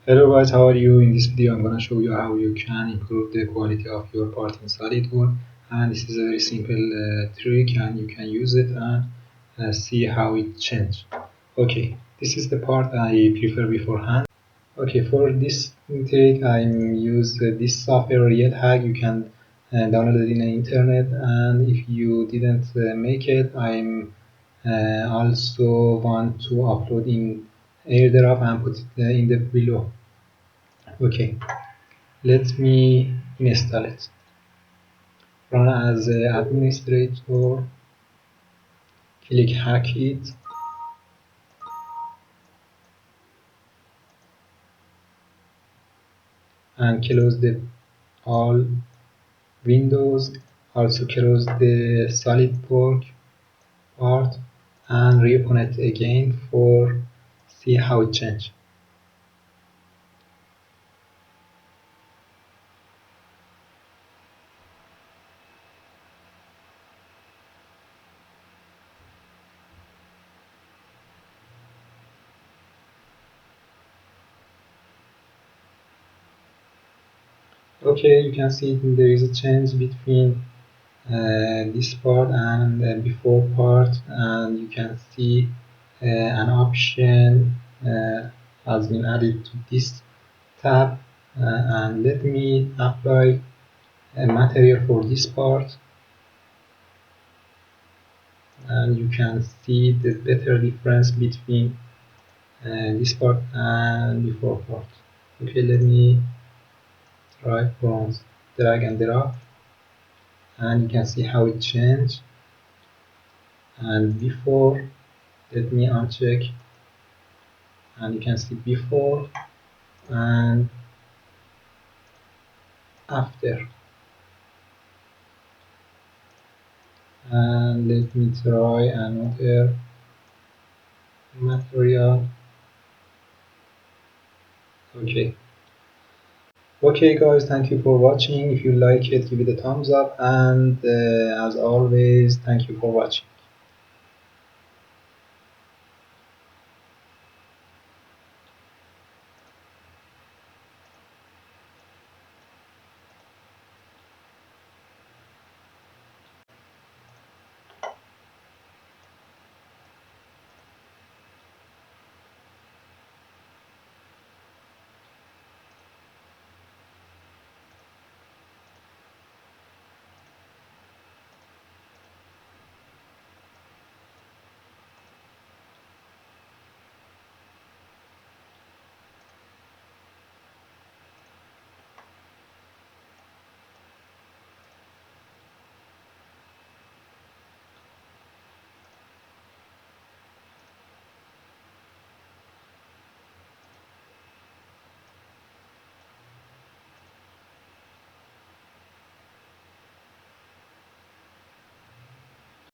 Hello guys, how are you? In this video I'm gonna show you how you can improve the quality of your part in SolidWorks, and this is a very simple trick and you can use it and see how it changes. Okay, this is the part I prefer beforehand. Okay, for this trick I use this software Real Hack. You can download it in the internet, and if you didn't make it, I'm also want to upload in AirDrop and put it in the below. Okay, let me install it. Run as administrator, click hack it, and close the all windows. Also close the SolidWorks part and reopen it again for see how it changes. Okay, you can see there is a change between this part and before part, and you can see an option has been added to this tab, and let me apply a material for this part, and you can see the better difference between this part and before part. Okay, let me try from drag and drop, and you can see how it changed. And before, let me uncheck, and you can see before and after. And let me try another material. Okay guys, thank you for watching. If you like it, give it a thumbs up, and as always, thank you for watching.